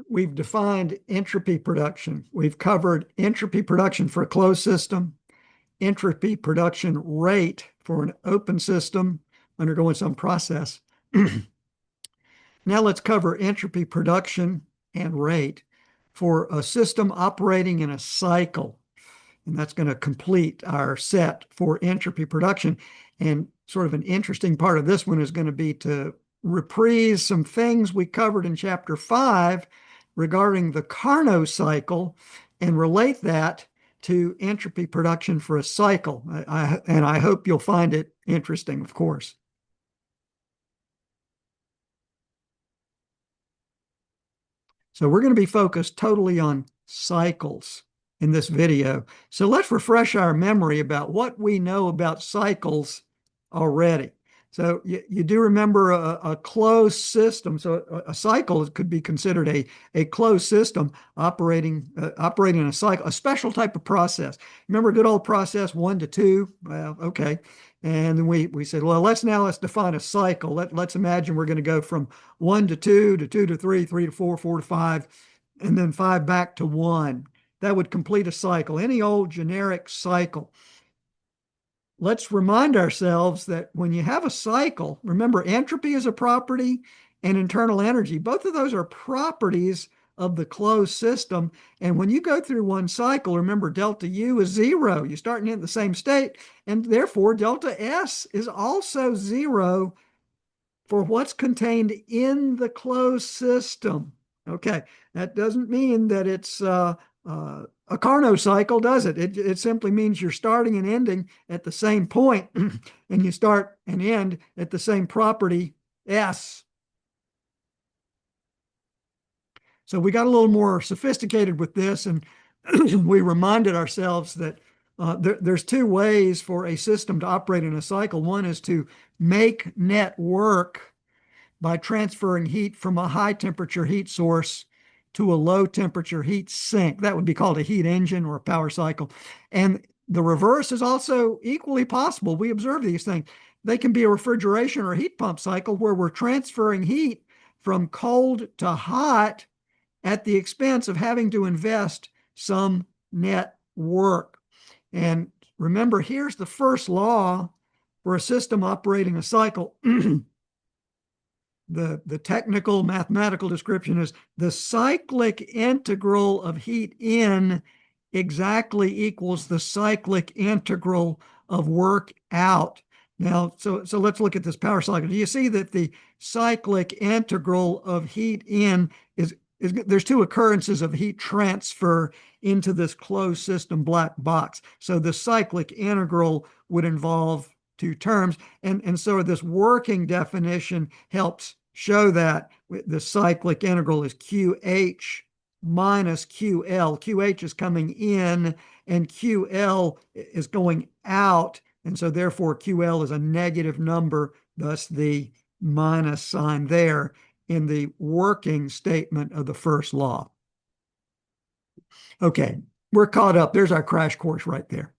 We've defined entropy production. We've covered entropy production for a closed system, entropy production rate for an open system undergoing some process. Now let's cover entropy production and rate for a system operating in a cycle. And that's going to complete our set for entropy production. And sort of an interesting part of this one is going to be to reprise some things we covered in Chapter 5 regarding the Carnot cycle and relate that to entropy production for a cycle. And I hope you'll find it interesting, of course. So we're going to be focused totally on cycles in this video. So let's refresh our memory about what we know about cycles already. So you do remember a closed system. So a cycle could be considered a closed system operating in a cycle, a special type of process. Remember a good old process 1 to 2? Well, okay. And then we said, well, let's define a cycle. Let's imagine we're going to go from 1 to 2 to 2 to 3, 3 to 4, 4 to 5, and then 5 back to 1. That would complete a cycle, any old generic cycle. Let's remind ourselves that when you have a cycle, remember entropy is a property and internal energy. Both of those are properties of the closed system. And when you go through one cycle, remember delta U is 0. You're starting in the same state, and therefore delta S is also 0 for what's contained in the closed system. Okay, that doesn't mean that it's a Carnot cycle, does it? It simply means you're starting and ending at the same point, and you start and end at the same property S. So we got a little more sophisticated with this, and we reminded ourselves that there's two ways for a system to operate in a cycle. One is to make net work by transferring heat from a high temperature heat source to a low temperature heat sink. That would be called a heat engine or a power cycle. And the reverse is also equally possible. We observe these things. They can be a refrigeration or a heat pump cycle where we're transferring heat from cold to hot at the expense of having to invest some net work. And remember, here's the first law for a system operating a cycle. The technical mathematical description is the cyclic integral of heat in exactly equals the cyclic integral of work out. Now, so let's look at this power cycle. Do you see that the cyclic integral of heat in is there's two occurrences of heat transfer into this closed system black box. So the cyclic integral would involve two terms. And so this working definition helps show that the cyclic integral is QH minus QL. QH is coming in and QL is going out. And so therefore QL is a negative number, thus the minus sign there in the working statement of the first law. Okay, we're caught up. There's our crash course right there.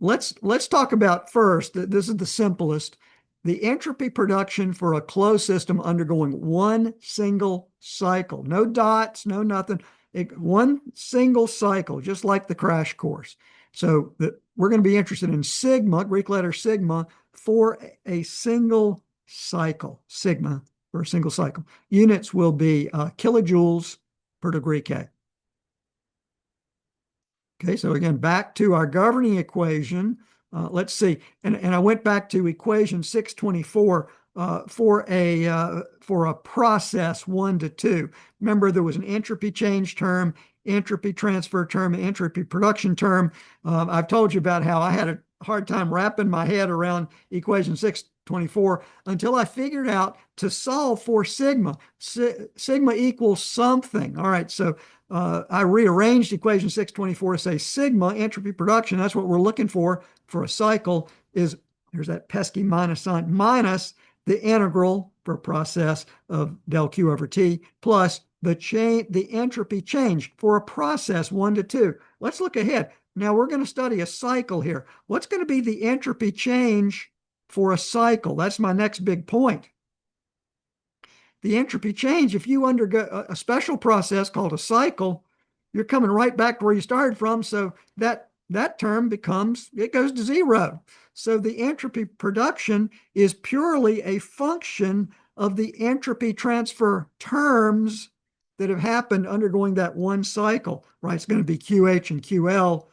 Let's talk about first, this is the simplest, the entropy production for a closed system undergoing one single cycle. No dots, no nothing. One single cycle, just like the crash course. So we're going to be interested in sigma, Greek letter sigma, for a single cycle, sigma for a single cycle. Units will be kilojoules per degree K. Okay, so again, back to our governing equation. Let's see, and I went back to equation 624 for a process 1 to 2. Remember, there was an entropy change term, entropy transfer term, entropy production term. I've told you about how I had a hard time wrapping my head around equation 624 until I figured out to solve for sigma. Sigma equals something. All right, so I rearranged equation 624 to say sigma entropy production. That's what we're looking for a cycle is, there's that pesky minus sign, minus the integral for a process of del Q over T plus the entropy change for a process 1 to 2. Let's look ahead. Now we're going to study a cycle here. What's going to be the entropy change for a cycle? That's my next big point. the entropy change, if you undergo a special process called a cycle, you're coming right back to where you started from. So that term it goes to zero. So the entropy production is purely a function of the entropy transfer terms that have happened undergoing that one cycle, right? It's going to be QH and QL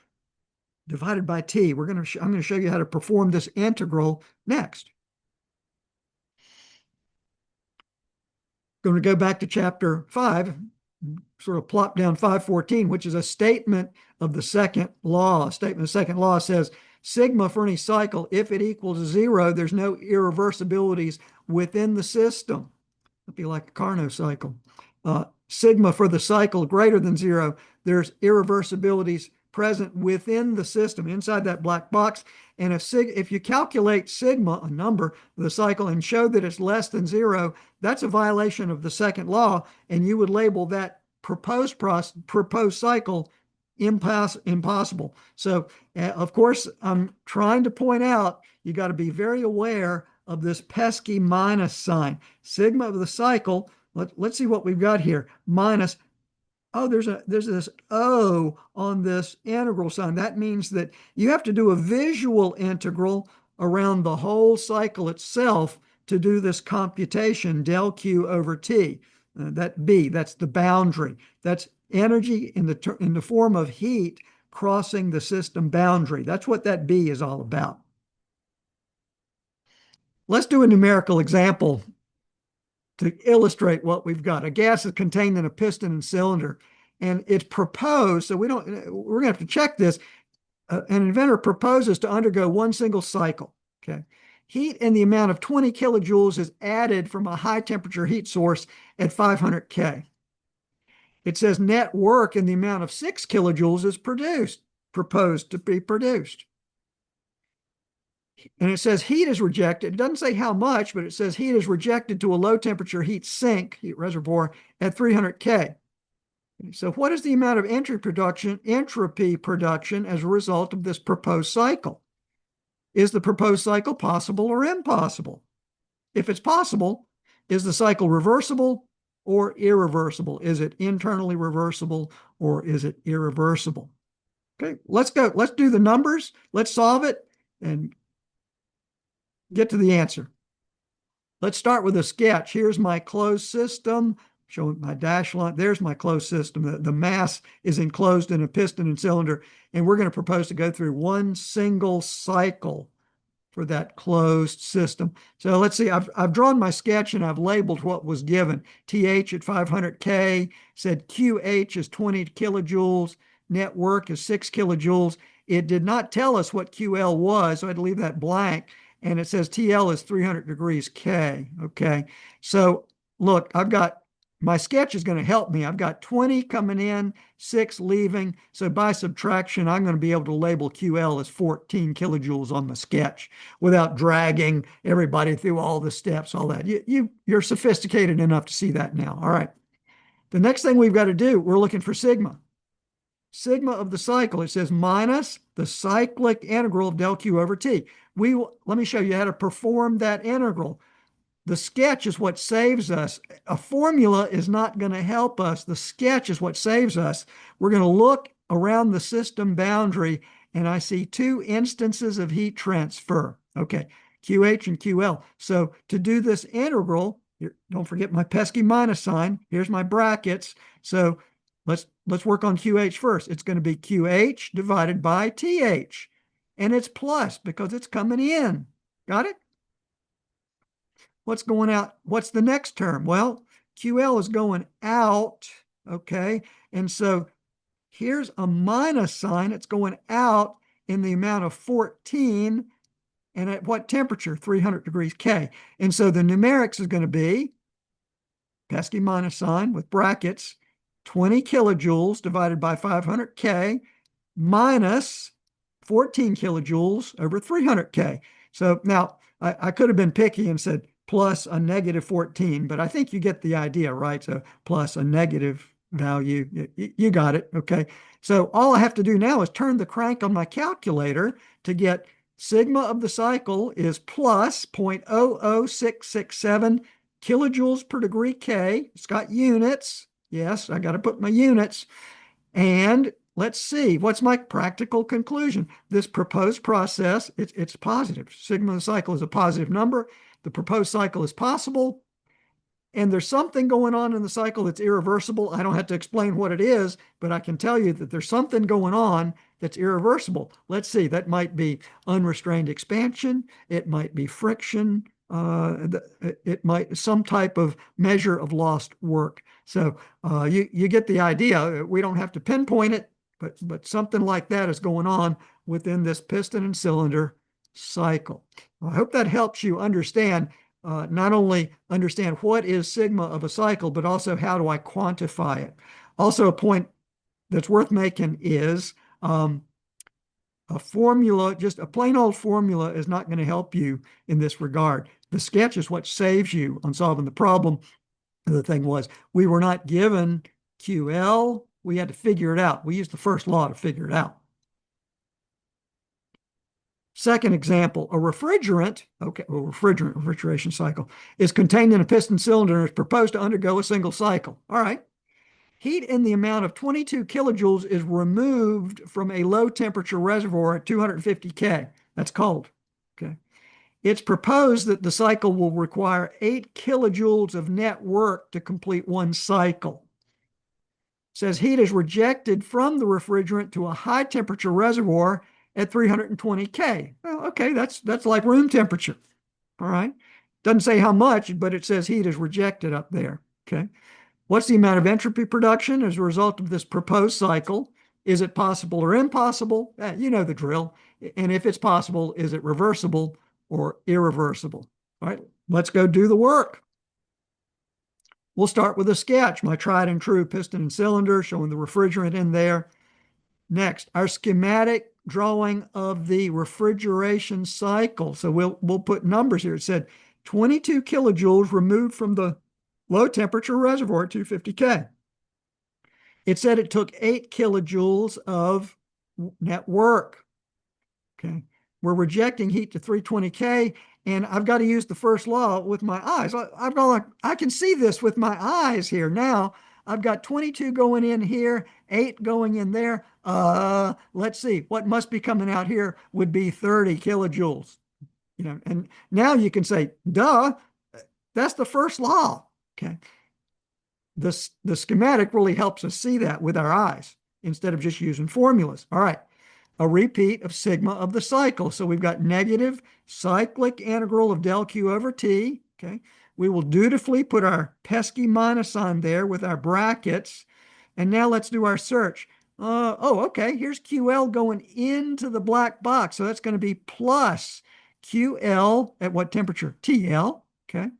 divided by T. I'm going to show you how to perform this integral next. Going to go back to chapter 5, sort of plop down 514, which is a statement of the second law. A statement of the second law says, sigma for any cycle, if it equals 0, there's no irreversibilities within the system. It'd be like a Carnot cycle. Sigma for the cycle greater than 0, there's irreversibilities present within the system, inside that black box. And if you calculate sigma, a number of the cycle, and show that it's less than 0, that's a violation of the second law, and you would label that proposed cycle impossible. So, of course, I'm trying to point out you got to be very aware of this pesky minus sign. Sigma of the cycle, let's see what we've got here. Minus, oh, there's this O on this integral sign. That means that you have to do a visual integral around the whole cycle itself to do this computation, del Q over T. That's the boundary. That's energy in the form of heat crossing the system boundary. That's what that B is all about. Let's do a numerical example to illustrate what we've got. A gas is contained in a piston and cylinder, and it's proposed, so we're going to have to check this. An inventor proposes to undergo one single cycle. Okay. Heat in the amount of 20 kilojoules is added from a high temperature heat source at 500 K. It says net work in the amount of 6 kilojoules is proposed to be produced. And it says heat is rejected. It doesn't say how much, but it says heat is rejected to a low temperature heat sink, heat reservoir, at 300 K. So what is the amount of entropy production as a result of this proposed cycle? Is the proposed cycle possible or impossible? If it's possible, is the cycle reversible or irreversible? Is it internally reversible or is it irreversible? Okay, let's go. Let's do the numbers. Let's solve it and get to the answer. Let's start with a sketch. Here's my closed system, showing my dash line. There's my closed system. The mass is enclosed in a piston and cylinder, and we're going to propose to go through one single cycle for that closed system. So let's see, I've drawn my sketch and I've labeled what was given. TH at 500 K, said QH is 20 kilojoules, net work is 6 kilojoules. It did not tell us what QL was, so I had to leave that blank. And it says TL is 300 degrees K. Okay. So look, my sketch is going to help me. I've got 20 coming in, 6 leaving. So by subtraction, I'm going to be able to label QL as 14 kilojoules on the sketch without dragging everybody through all the steps, all that. You're sophisticated enough to see that now. All right. The next thing we've got to do, we're looking for sigma. Sigma of the cycle, it says minus the cyclic integral of del Q over T. Let me show you how to perform that integral. The sketch is what saves us. A formula is not going to help us. The sketch is what saves us. We're going to look around the system boundary, and I see 2 instances of heat transfer. Okay, QH and QL. So to do this integral, don't forget my pesky minus sign. Here's my brackets. So let's work on QH first. It's going to be QH divided by TH. And it's plus because it's coming in. Got it? What's going out? What's the next term? Well, QL is going out, okay? And so here's a minus sign. It's going out in the amount of 14. And at what temperature? 300 degrees K. And so the numerics is going to be pesky minus sign with brackets, 20 kilojoules divided by 500 K minus 14 kilojoules over 300 K. So now I could have been picky and said plus a negative 14, but I think you get the idea, right? So plus a negative value. You got it. Okay. So all I have to do now is turn the crank on my calculator to get sigma of the cycle is plus 0.00667 kilojoules per degree K. It's got units. Yes, I got to put my units. And let's see, what's my practical conclusion? This proposed process, it's positive. Sigma of the cycle is a positive number. The proposed cycle is possible. And there's something going on in the cycle that's irreversible. I don't have to explain what it is, but I can tell you that there's something going on that's irreversible. Let's see, that might be unrestrained expansion. It might be friction. It might some type of measure of lost work. So you get the idea. We don't have to pinpoint it, but something like that is going on within this piston and cylinder cycle. Well, I hope that helps you understand not only understand what is sigma of a cycle, but also how do I quantify it. Also, a point that's worth making is a formula, just a plain old formula is not going to help you in this regard. The sketch is what saves you on solving the problem. The thing was, we were not given QL. We had to figure it out. We used the first law to figure it out. Second example, a refrigerant, refrigeration cycle, is contained in a piston cylinder and is proposed to undergo a single cycle. All right. Heat in the amount of 22 kilojoules is removed from a low temperature reservoir at 250 K. That's cold. Okay. It's proposed that the cycle will require 8 kilojoules of net work to complete one cycle. It says heat is rejected from the refrigerant to a high temperature reservoir at 320 K. Well, okay, that's like room temperature. All right. Doesn't say how much, but it says heat is rejected up there. Okay. What's the amount of entropy production as a result of this proposed cycle? Is it possible or impossible? You know the drill. And if it's possible, is it reversible or irreversible? All right, let's go do the work. We'll start with a sketch, my tried and true piston and cylinder, showing the refrigerant in there. Next, our schematic drawing of the refrigeration cycle. So we'll put numbers here. It said 22 kilojoules removed from the low temperature reservoir at 250 K. It said it took 8 kilojoules of net work. Okay. We're rejecting heat to 320 K, and I've got to use the first law with my eyes. I can see this with my eyes here now. I've got 22 going in here, 8 going in there. Let's see. What must be coming out here would be 30 kilojoules. You know, and now you can say, duh, that's the first law. Okay. The schematic really helps us see that with our eyes instead of just using formulas. All right. A repeat of sigma of the cycle. So we've got negative cyclic integral of del Q over T. Okay. We will dutifully put our pesky minus sign there with our brackets. And now let's do our search. Okay. Here's QL going into the black box. So that's going to be plus QL at what temperature? TL. Okay.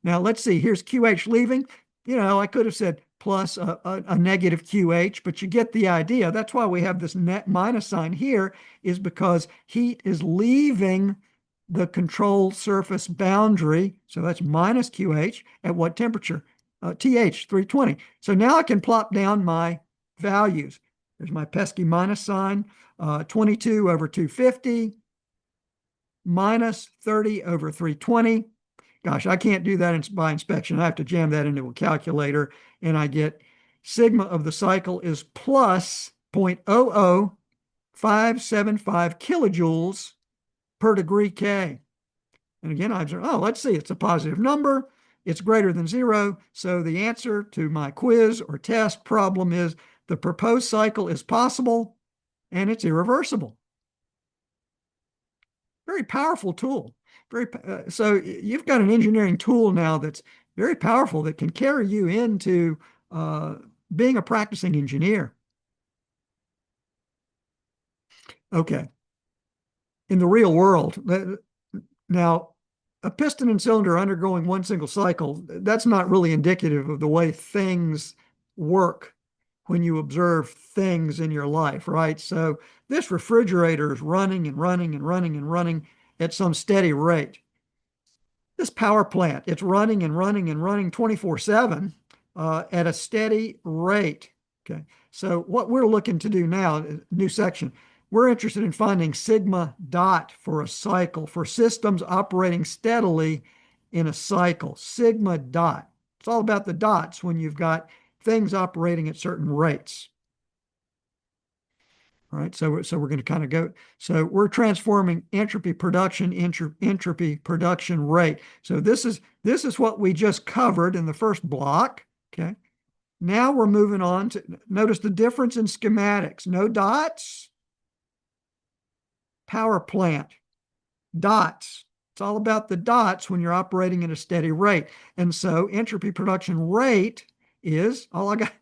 Now let's see. Here's QH leaving. You know, I could have said plus a negative QH, but you get the idea. That's why we have this net minus sign here, is because heat is leaving the control surface boundary. So that's minus QH at what temperature? TH, 320. So now I can plop down my values. There's my pesky minus sign, 22 over 250, minus 30 over 320. Gosh, I can't do that by inspection. I have to jam that into a calculator, and I get sigma of the cycle is plus 0.00575 kilojoules per degree K. And again, I observe, let's see, it's a positive number. It's greater than 0. So the answer to my quiz or test problem is the proposed cycle is possible and it's irreversible. Very powerful tool. So you've got an engineering tool now that's very powerful that can carry you into being a practicing engineer. Okay. In the real world, now a piston and cylinder undergoing one single cycle, that's not really indicative of the way things work when you observe things in your life, right? So this refrigerator is running and running and running and running at some steady rate. This power plant, it's running and running and running 24/7 at a steady rate. Okay, so what we're looking to do now, new section, we're interested in finding sigma dot for a cycle for systems operating steadily in a cycle, sigma dot. It's all about the dots when you've got things operating at certain rates. All right, so we're going to kind of go. So we're transforming entropy production, entropy production rate. So this is what we just covered in the first block. Okay. Now we're moving on to notice the difference in schematics. No dots. Power plant. Dots. It's all about the dots when you're operating at a steady rate. And so entropy production rate is all I got.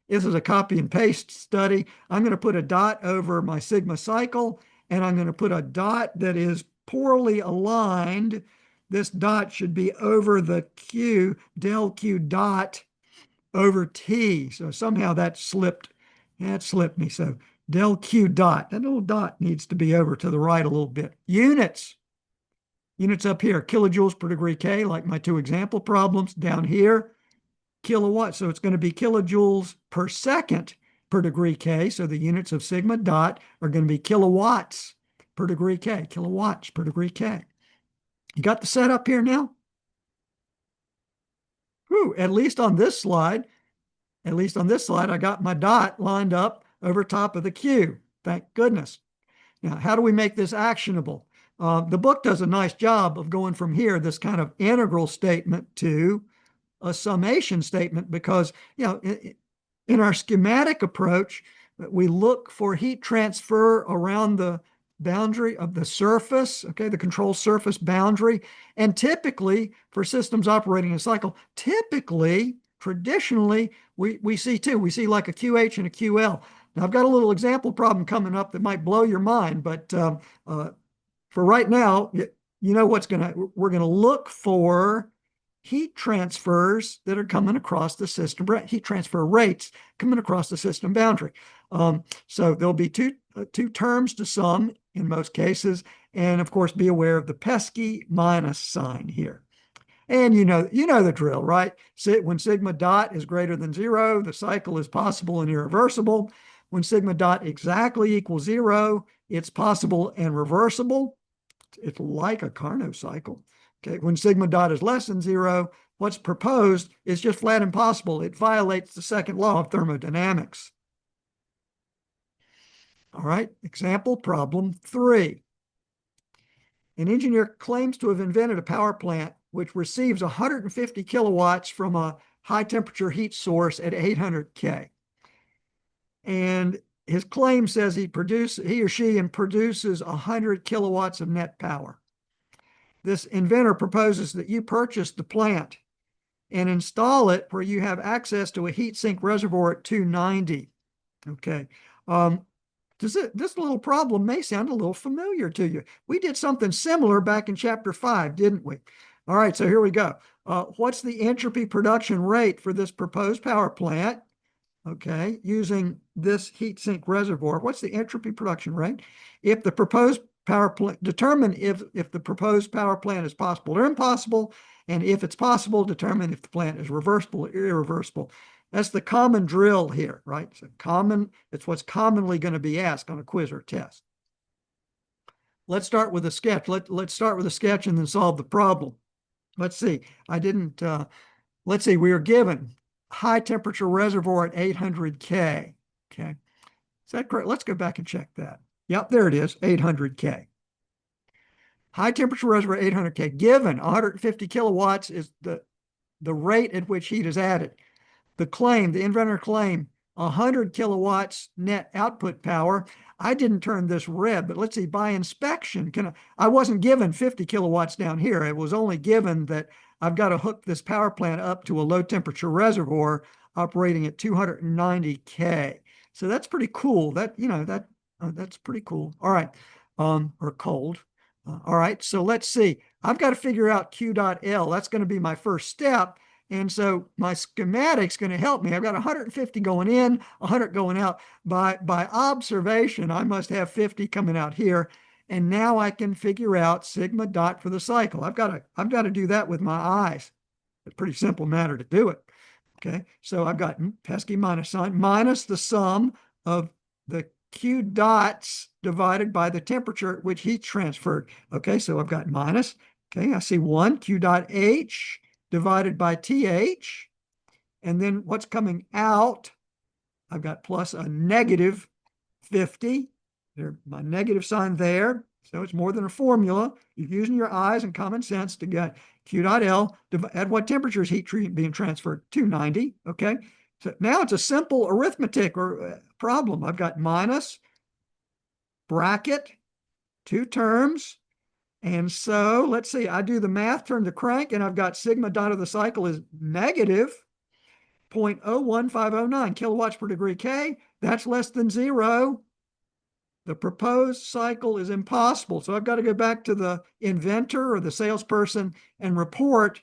This is a copy and paste study. I'm going to put a dot over my sigma cycle, and I'm going to put a dot that is poorly aligned. This dot should be over the Q, del Q dot over T. So somehow that slipped. That slipped me. So del Q dot. That little dot needs to be over to the right a little bit. Units. Units up here, kilojoules per degree K, like my two example problems. Down here, kilowatts. So it's going to be kilojoules per second per degree K. So the units of sigma dot are going to be kilowatts per degree K, kilowatts per degree K. You got the setup here now? Whew, at least on this slide, I got my dot lined up over top of the Q. Thank goodness. Now, how do we make this actionable? The book does a nice job of going from here, this kind of integral statement, to a summation statement, because, in our schematic approach, we look for heat transfer around the boundary of the surface, okay, the control surface boundary. And typically, for systems operating in a cycle, traditionally, we see two. We see like a QH and a QL. Now, I've got a little example problem coming up that might blow your mind, but for right now, you know we're going to look for heat transfers that are coming across the system, heat transfer rates coming across the system boundary. So there'll be two terms to sum in most cases, and of course, be aware of the pesky minus sign here. And you know the drill, right? When sigma dot is greater than 0, the cycle is possible and irreversible. When sigma dot exactly equals 0, it's possible and reversible. It's like a Carnot cycle. Okay, when sigma dot is less than 0, what's proposed is just flat impossible. It violates the second law of thermodynamics. All right, example problem 3. An engineer claims to have invented a power plant which receives 150 kilowatts from a high temperature heat source at 800 K. And his claim says he or she produces 100 kilowatts of net power. This inventor proposes that you purchase the plant and install it where you have access to a heat sink reservoir at 290. Okay. This little problem may sound a little familiar to you. We did something similar back in Chapter 5, didn't we? All right, so here we go. What's the entropy production rate for this proposed power plant? Okay, using this heat sink reservoir. What's the entropy production rate? If the proposed power plant, determine if the proposed power plant is possible or impossible, and if it's possible, determine if the plant is reversible or irreversible. That's the common drill here, right? It's what's commonly going to be asked on a quiz or test. Let's start with a sketch. Let's start with a sketch and then solve the problem. Let's see. Let's see. We are given high temperature reservoir at 800 K. Okay. Is that correct? Let's go back and check that. Yep, there it is, 800 K. High temperature reservoir, 800 K. Given 150 kilowatts is the rate at which heat is added. The inventor claimed 100 kilowatts net output power. I didn't turn this red, but let's see, by inspection, I wasn't given 50 kilowatts down here. It was only given that I've got to hook this power plant up to a low temperature reservoir operating at 290 K. So that's pretty cool. That's pretty cool. All right. Or cold. All right. So let's see. I've got to figure out Q dot L. That's going to be my first step. And so my schematic's going to help me. I've got 150 going in, 100 going out. By observation, I must have 50 coming out here. And now I can figure out sigma dot for the cycle. I've got to do that with my eyes. It's a pretty simple matter to do it. Okay. So I've got pesky minus sign minus the sum of the Q dots divided by the temperature at which heat transferred. Okay. So I've got minus Okay, I see 1 Q dot H divided by TH. And then what's coming out? I've got plus a negative 50. There's my negative sign there. So it's more than a formula. You're using your eyes and common sense to get Q dot L. At what temperature is heat being transferred? 290. Okay. So now it's a simple arithmetic or problem. I've got minus bracket, two terms. And so let's see, I do the math, turn the crank, and I've got sigma dot of the cycle is negative 0.01509 kilowatts per degree K. That's less than zero. The proposed cycle is impossible. So I've got to go back to the inventor or the salesperson and report,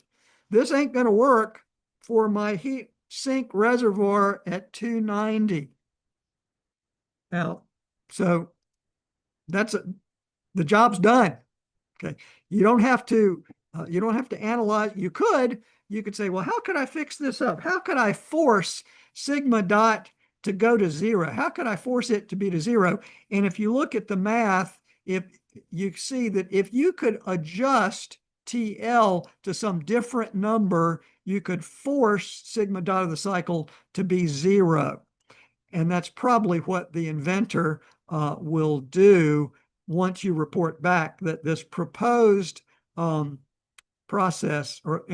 this ain't going to work for my heat sink reservoir at 290. Now, so the job's done. Okay. You don't have to analyze. You could say, well, how could I fix this up? How could I force sigma dot to go to zero? How could I force it to be to zero? And if you look at the math, if you see that if you could adjust TL to some different number, you could force sigma dot of the cycle to be zero. And that's probably what the inventor will do once you report back that this proposed process or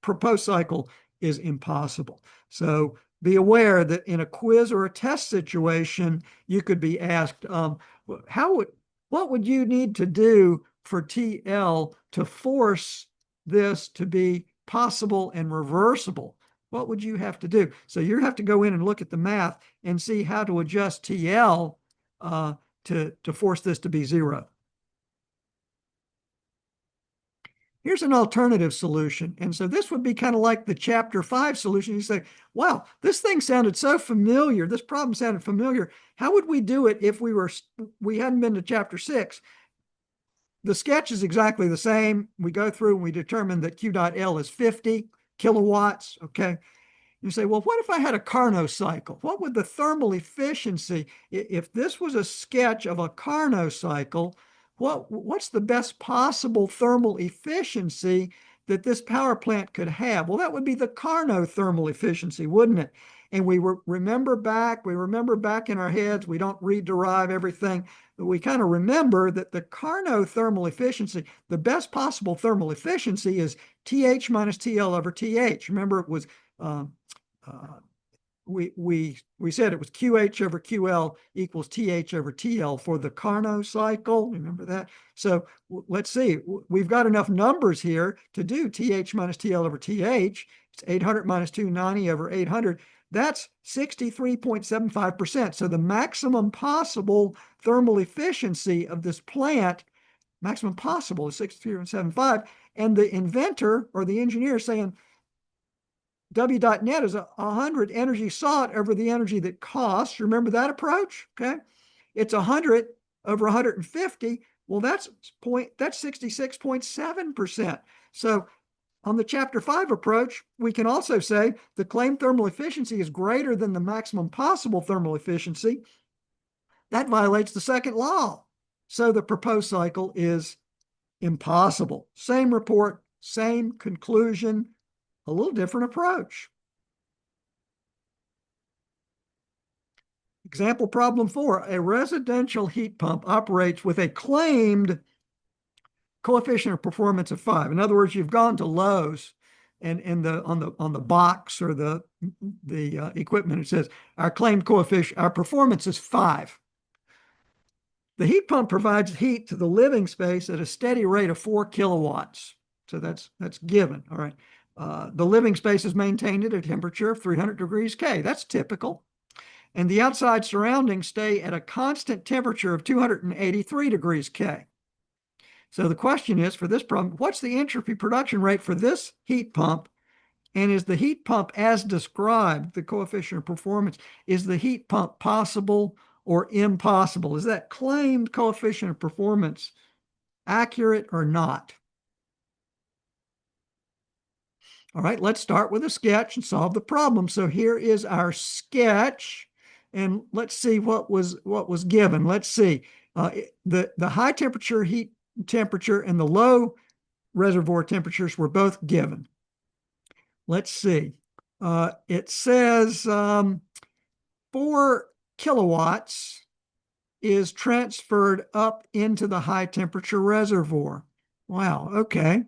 proposed cycle is impossible. So be aware that in a quiz or a test situation, you could be asked, what would you need to do for TL to force this to be possible and reversible? What would you have to do? So you have to go in and look at the math and see how to adjust TL to force this to be zero. Here's an alternative solution. And so this would be kind of like the chapter 5 solution. You say, wow, this thing sounded so familiar. This problem sounded familiar. How would we do it if we hadn't been to chapter 6? The sketch is exactly the same. We go through and we determine that Q dot L is 50 kilowatts. Okay. You say, well, what if I had a Carnot cycle? What would the thermal efficiency, if this was a sketch of a Carnot cycle, what's the best possible thermal efficiency that this power plant could have? Well, that would be the Carnot thermal efficiency, wouldn't it? And we remember back in our heads, we don't rederive everything, but we kind of remember that the Carnot thermal efficiency, the best possible thermal efficiency is TH minus TL over TH. Remember, it was we said it was QH over QL equals TH over TL for the Carnot cycle. Remember that? So let's see. We've got enough numbers here to do TH minus TL over TH. It's 800 minus 290 over 800. That's 63.75%. So the maximum possible thermal efficiency of this plant, maximum possible, is 63.75. And the inventor or the engineer is saying, W.net is 100 energy sought over the energy that costs. Remember that approach? Okay. It's 100 over 150. Well, that's 66.7%. So on the chapter 5 approach, we can also say the claimed thermal efficiency is greater than the maximum possible thermal efficiency. That violates the second law. So the proposed cycle is impossible. Same report, same conclusion, a little different approach. Example problem 4, a residential heat pump operates with a claimed coefficient of performance of 5. In other words, you've gone to Lowe's and on the box or the equipment, it says our claimed coefficient, our performance is 5. The heat pump provides heat to the living space at a steady rate of 4 kilowatts. So that's given. All right. The living space is maintained at a temperature of 300 degrees K. That's typical. And the outside surroundings stay at a constant temperature of 283 degrees K. So the question is, for this problem, what's the entropy production rate for this heat pump? And is the heat pump as described, the coefficient of performance, is the heat pump possible or impossible? Is that claimed coefficient of performance accurate or not? All right, let's start with a sketch and solve the problem. So here is our sketch, and let's see what was given. Let's see. The high temperature heat temperature and the low reservoir temperatures were both given. Let's see. It says 4 kilowatts is transferred up into the high temperature reservoir. Wow, okay.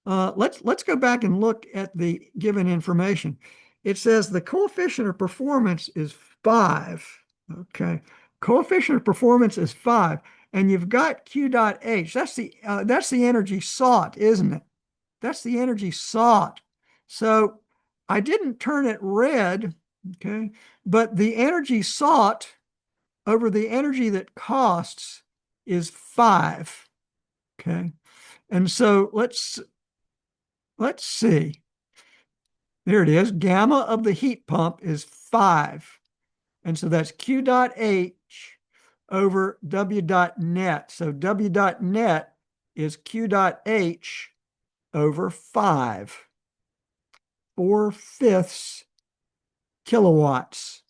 Let's go back and look at the given information. It says the coefficient of performance is 5. Okay, coefficient of performance is 5, and you've got Q dot H. That's the energy sought, isn't it? That's the energy sought. So I didn't turn it red, okay, but the energy sought over the energy that costs is 5. Okay, and so let's see. There it is. Gamma of the heat pump is 5. And so that's Q dot H over W dot net. So W dot net is Q dot H over 5. 4/5 kilowatts.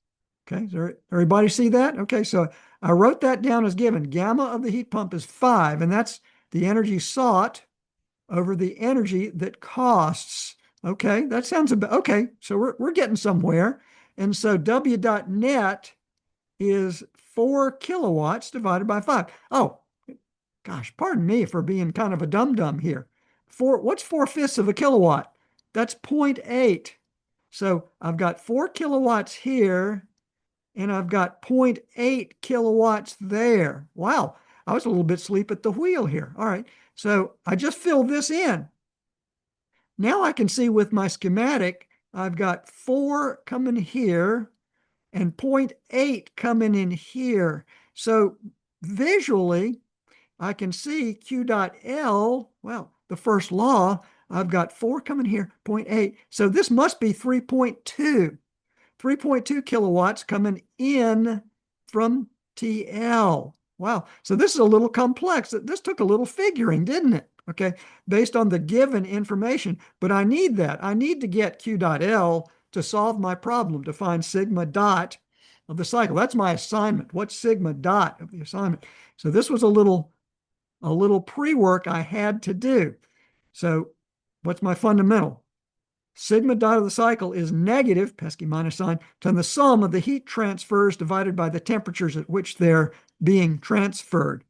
Okay, does everybody see that? Okay, so I wrote that down as given. Gamma of the heat pump is 5, and that's the energy sought over the energy that costs. Okay, that sounds about okay. So we're getting somewhere. And so W dot net is 4 kilowatts divided by 5. Oh, gosh, pardon me for being kind of a dum-dum here. What's 4/5 of a kilowatt? That's 0.8. So I've got 4 kilowatts here, and I've got 0.8 kilowatts there. Wow, I was a little bit asleep at the wheel here. All right, so I just filled this in. Now I can see with my schematic, I've got 4 coming here and 0.8 coming in here. So visually, I can see Q dot L, well, the first law, I've got 4 coming here, 0.8. So this must be 3.2. 3.2 kilowatts coming in from TL. Wow. So this is a little complex. This took a little figuring, didn't it? Okay, based on the given information. But I need that. I need to get Q dot L to solve my problem, to find sigma dot of the cycle. That's my assignment. What's sigma dot of the assignment? So this was a little pre-work I had to do. So what's my fundamental? Sigma dot of the cycle is negative, pesky minus sign, to the sum of the heat transfers divided by the temperatures at which they're being transferred.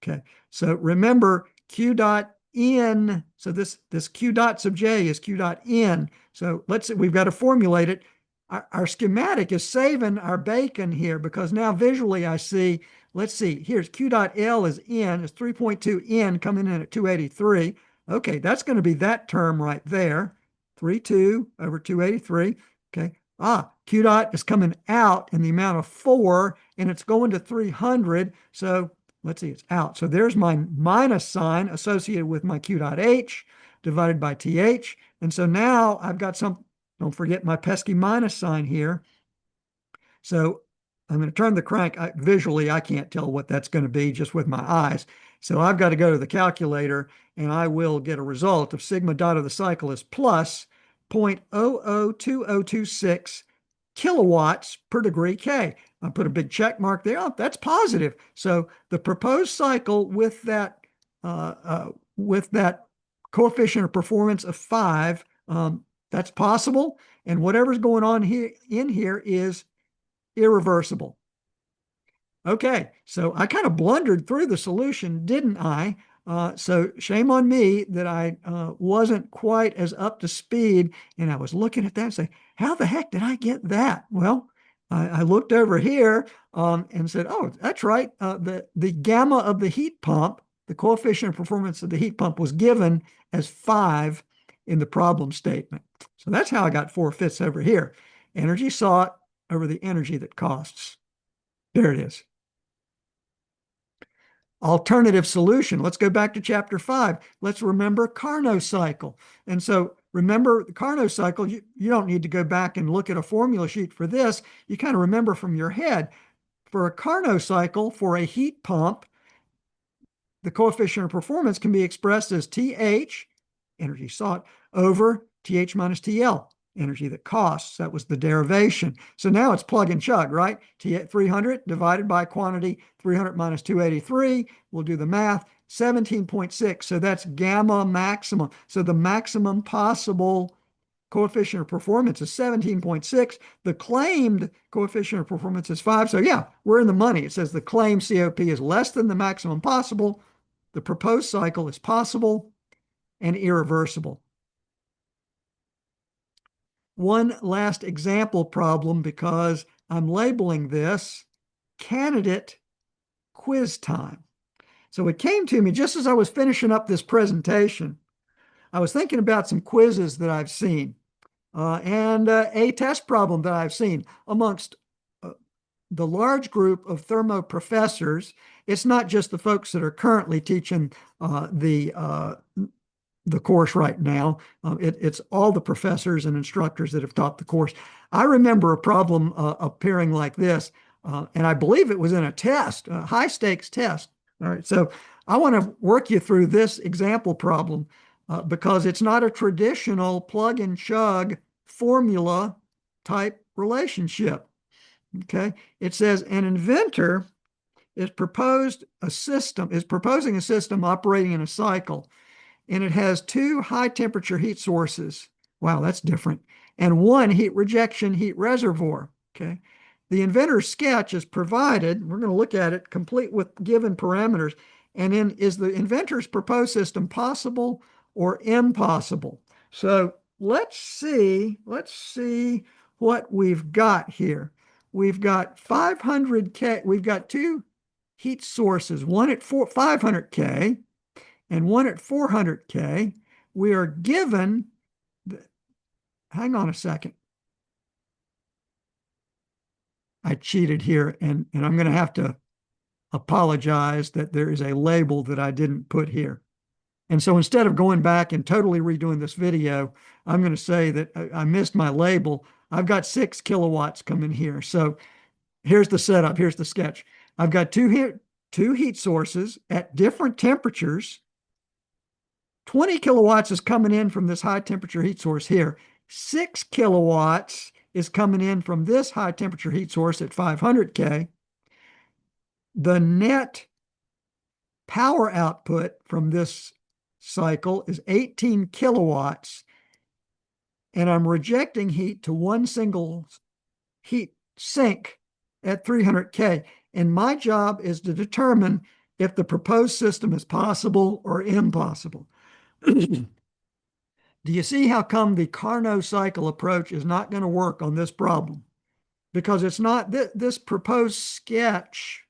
Okay, so remember Q dot in, so this Q dot sub J is Q dot in. So let's see, we've got to formulate it. Our schematic is saving our bacon here because now visually I see, let's see, here's Q dot L is in, it's 3.2 in coming in at 283. Okay, that's going to be that term right there. 32 over 283. Okay. Q dot is coming out in the amount of 4, and it's going to 300. So let's see, it's out. So there's my minus sign associated with my Q dot H divided by TH. And so now I've got some, don't forget my pesky minus sign here. So I'm going to turn the crank. Visually, I can't tell what that's going to be just with my eyes. So I've got to go to the calculator, and I will get a result of sigma dot of the cycle is plus 0.002026 kilowatts per degree K. I put a big check mark there. Oh, that's positive. So the proposed cycle with that coefficient of performance of 5, that's possible. And whatever's going on here in here is irreversible. Okay, so I kind of blundered through the solution, didn't I? So shame on me that I wasn't quite as up to speed, and I was looking at that and saying, how the heck did I get that? Well, I looked over here and said, oh, that's right. The gamma of the heat pump, the coefficient of performance of the heat pump was given as 5 in the problem statement. So that's how I got 4/5 over here. Energy sought over the energy that costs. There it is. Alternative solution. Let's go back to chapter 5. Let's remember Carnot cycle. And so remember the Carnot cycle, you don't need to go back and look at a formula sheet for this. You kind of remember from your head. For a Carnot cycle, for a heat pump, the coefficient of performance can be expressed as TH, energy sought, over TH minus TL, energy that costs. That was the derivation. So now it's plug and chug, right? 300 divided by quantity, 300 minus 283. We'll do the math. 17.6. So that's gamma maximum. So the maximum possible coefficient of performance is 17.6. The claimed coefficient of performance is 5. So yeah, we're in the money. It says the claimed COP is less than the maximum possible. The proposed cycle is possible and irreversible. One last example problem, because I'm labeling this candidate quiz time. So it came to me just as I was finishing up this presentation. I was thinking about some quizzes that I've seen and a test problem that I've seen amongst the large group of thermo professors. It's not just the folks that are currently teaching the course right now. It's all the professors and instructors that have taught the course. I remember a problem appearing like this, and I believe it was in a test, a high stakes test. All right, so I want to work you through this example problem because it's not a traditional plug and chug formula type relationship. Okay, it says an inventor is proposing a system operating in a cycle, and it has two high temperature heat sources. Wow, that's different. And one heat rejection heat reservoir. Okay. The inventor's sketch is provided. We're going to look at it complete with given parameters. And then, is the inventor's proposed system possible or impossible? So let's see what we've got here. We've got 500K. We've got two heat sources, one at 500K and one at 400K. We are given, hang on a second. I cheated here, and I'm going to have to apologize that there is a label that I didn't put here. And so instead of going back and totally redoing this video, I'm going to say that I missed my label. I've got 6 kilowatts coming here. So here's the setup. Here's the sketch. I've got two heat sources at different temperatures. 20 kilowatts is coming in from this high temperature heat source here. 6 kilowatts is coming in from this high temperature heat source at 500K. The net power output from this cycle is 18 kilowatts, and I'm rejecting heat to one single heat sink at 300K. And my job is to determine if the proposed system is possible or impossible. Do you see how come the Carnot cycle approach is not going to work on this problem? Because it's not, this proposed sketch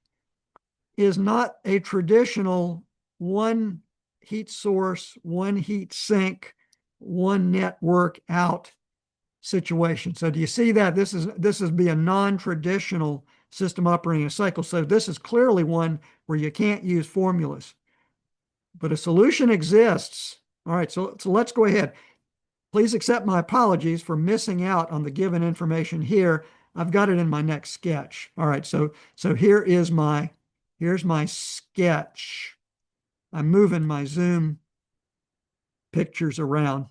is not a traditional one heat source, one heat sink, one network out situation. So do you see that? This is be a non-traditional system operating a cycle. So this is clearly one where you can't use formulas. But a solution exists. All right, so let's go ahead. Please accept my apologies for missing out on the given information here. I've got it in my next sketch. All right, so here's my sketch. I'm moving my Zoom pictures around.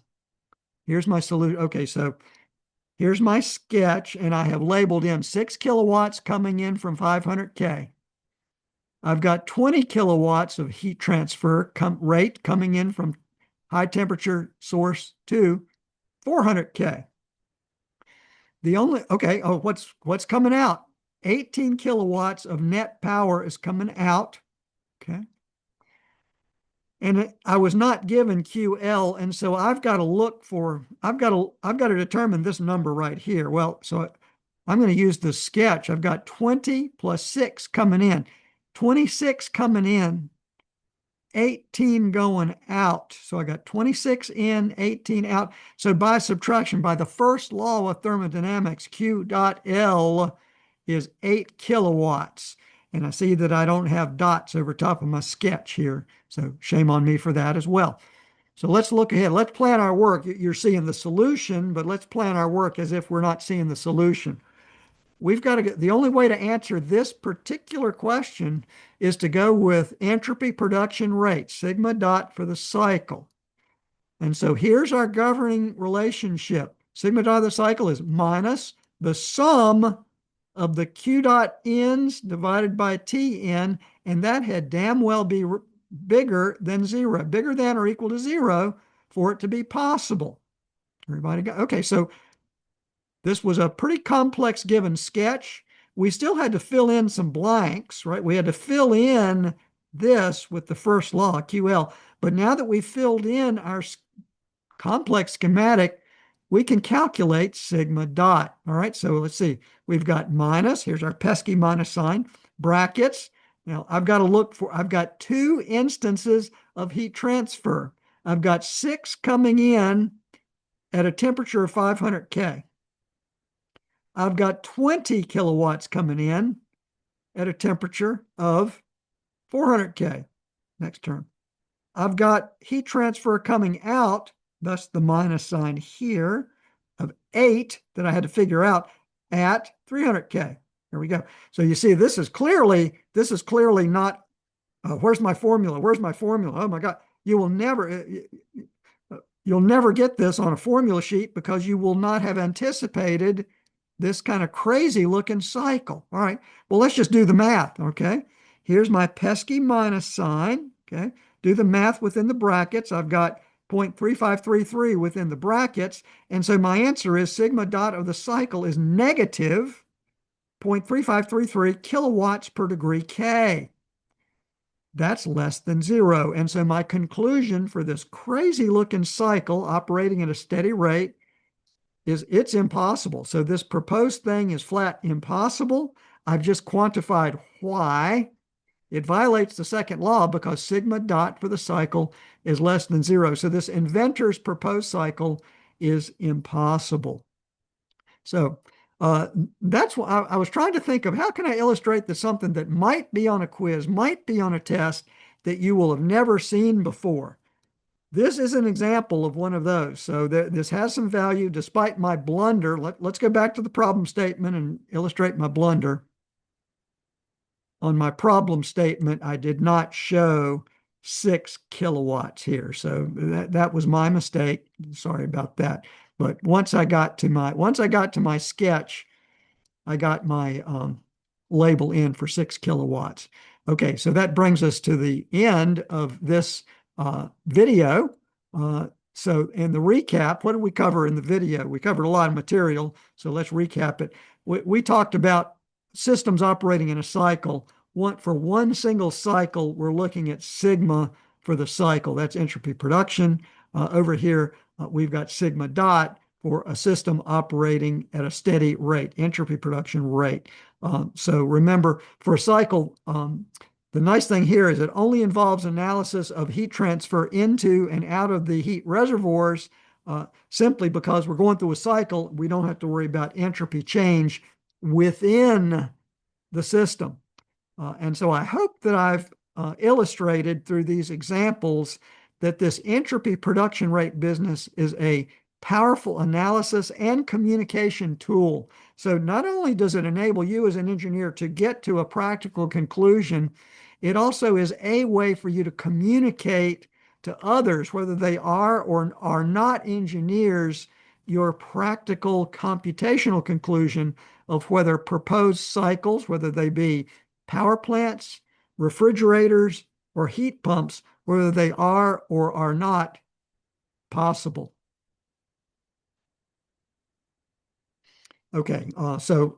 Here's my solution. Okay, so here's my sketch, and I have labeled in 6 kilowatts coming in from 500K. I've got 20 kilowatts of heat transfer rate coming in from high temperature source to 400K. What's coming out? 18 kilowatts of net power is coming out. Okay. And I was not given QL, and so I've got to determine this number right here. Well, so I'm going to use the sketch. I've got 20 plus 6 coming in, 26 coming in, 18 going out. So I got 26 in, 18 out. So by subtraction, by the first law of thermodynamics, Q dot L is 8 kilowatts. And I see that I don't have dots over top of my sketch here. So shame on me for that as well. So let's look ahead. Let's plan our work. You're seeing the solution, but let's plan our work as if we're not seeing the solution. We've got to get, the only way to answer this particular question is to go with entropy production rate, sigma dot for the cycle. And so here's our governing relationship. Sigma dot of the cycle is minus the sum of the Q dot n's divided by Tn, and that had damn well bigger than zero, bigger than or equal to zero for it to be possible. Everybody got, okay, so this was a pretty complex given sketch. We still had to fill in some blanks, right? We had to fill in this with the first law, QL. But now that we've filled in our complex schematic, we can calculate sigma dot. All right, so let's see. We've got minus, here's our pesky minus sign, brackets. Now I've got to look for, I've got two instances of heat transfer. I've got 6 coming in at a temperature of 500 K. I've got 20 kilowatts coming in at a temperature of 400 K. Next term. I've got heat transfer coming out, thus the minus sign here, of 8 that I had to figure out at 300 K. There we go. So you see, this is clearly not, where's my formula? Where's my formula? Oh my God. You'll never get this on a formula sheet because you will not have anticipated this kind of crazy looking cycle. All right, well, let's just do the math, okay? Here's my pesky minus sign, okay? Do the math within the brackets. I've got 0.3533 within the brackets, and so my answer is sigma dot of the cycle is negative 0.3533 kilowatts per degree K. That's less than zero, and so my conclusion for this crazy looking cycle operating at a steady rate is it's impossible. So this proposed thing is flat impossible. I've just quantified why. It violates the second law because sigma dot for the cycle is less than zero. So this inventor's proposed cycle is impossible. So that's what I was trying to think of. How can I illustrate that something that might be on a quiz, might be on a test that you will have never seen before? This is an example of one of those. So this has some value despite my blunder. Let's go back to the problem statement and illustrate my blunder. On my problem statement, I did not show 6 kilowatts here. So that was my mistake. Sorry about that. But once I got to my sketch, I got my label in for 6 kilowatts. Okay, so that brings us to the end of this video. So in the recap, what did we cover in the video? We covered a lot of material, so let's recap it. We talked about systems operating in a cycle. For one single cycle, we're looking at sigma for the cycle. That's entropy production. Over here, we've got sigma dot for a system operating at a steady rate, entropy production rate. So remember, for a cycle, the nice thing here is it only involves analysis of heat transfer into and out of the heat reservoirs, simply because we're going through a cycle. We don't have to worry about entropy change within the system. And so I hope that I've illustrated through these examples that this entropy production rate business is a powerful analysis and communication tool. So not only does it enable you as an engineer to get to a practical conclusion, it also is a way for you to communicate to others, whether they are or are not engineers, your practical computational conclusion of whether proposed cycles, whether they be power plants, refrigerators, or heat pumps, whether they are or are not possible. Okay, so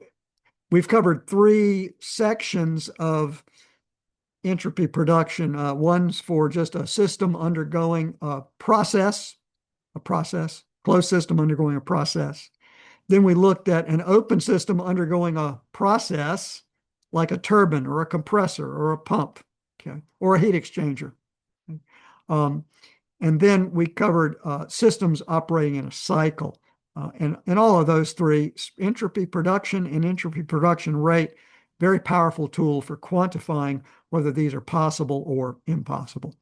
we've covered 3 sections of entropy production. One's for just a system undergoing a process, closed system undergoing a process. Then we looked at an open system undergoing a process, like a turbine or a compressor or a pump, okay, or a heat exchanger. And then we covered systems operating in a cycle. And all of those 3, entropy production and entropy production rate, very powerful tool for quantifying whether these are possible or impossible.